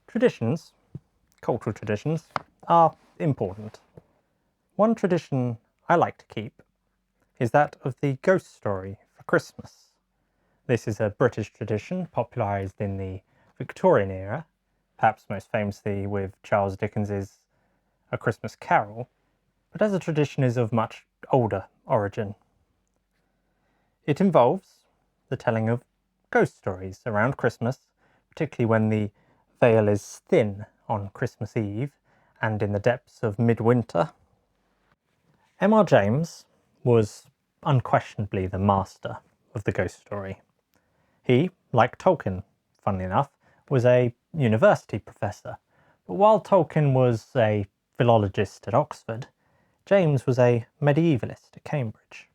Traditions, cultural traditions, are important. One tradition I like to keep is that of the ghost story for Christmas. This is a British tradition popularised in the Victorian era, perhaps most famously with Charles Dickens's A Christmas Carol, but as a tradition is of much older origin. It involves the telling of ghost stories around Christmas, particularly when the veil is thin on Christmas Eve and in the depths of midwinter. M.R. James was unquestionably the master of the ghost story. He, like Tolkien, funnily enough, was a university professor, but while Tolkien was a philologist at Oxford, James was a medievalist at Cambridge.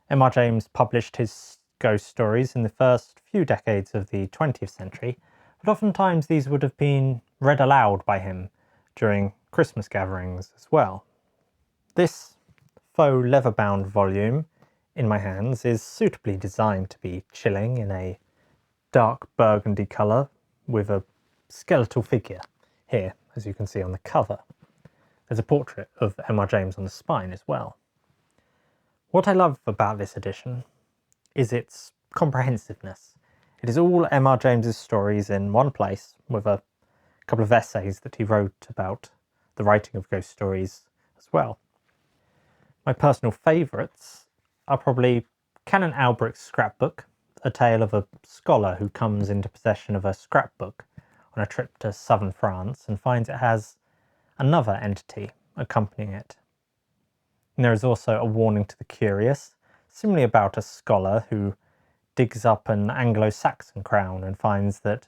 M.R. James published his ghost stories in the first few decades of the 20th century, but oftentimes these would have been read aloud by him during Christmas gatherings as well. This faux leather-bound volume in my hands is suitably designed to be chilling in a dark burgundy colour with a skeletal figure here, as you can see on the cover. There's a portrait of M.R. James on the spine as well. What I love about this edition is its comprehensiveness. It is all M.R. James's stories in one place, with a couple of essays that he wrote about the writing of ghost stories as well. My personal favourites are probably Canon Albrecht's scrapbook, a tale of a scholar who comes into possession of a scrapbook on a trip to southern France and finds it has another entity accompanying it. And there is also A Warning to the Curious, similarly about a scholar who digs up an Anglo-Saxon crown and finds that,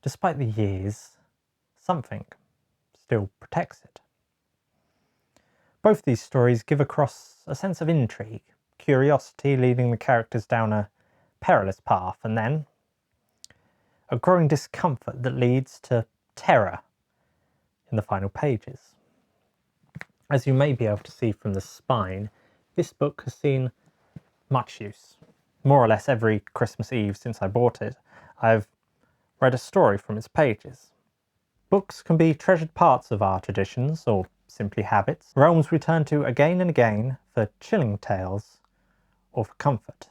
despite the years, something still protects it. Both these stories give across a sense of intrigue, curiosity leading the characters down a perilous path, and then a growing discomfort that leads to terror in the final pages. As you may be able to see from the spine, this book has seen much use. More or less every Christmas Eve since I bought it, I've read a story from its pages. Books can be treasured parts of our traditions, or simply habits, realms we turn to again and again for chilling tales or for comfort.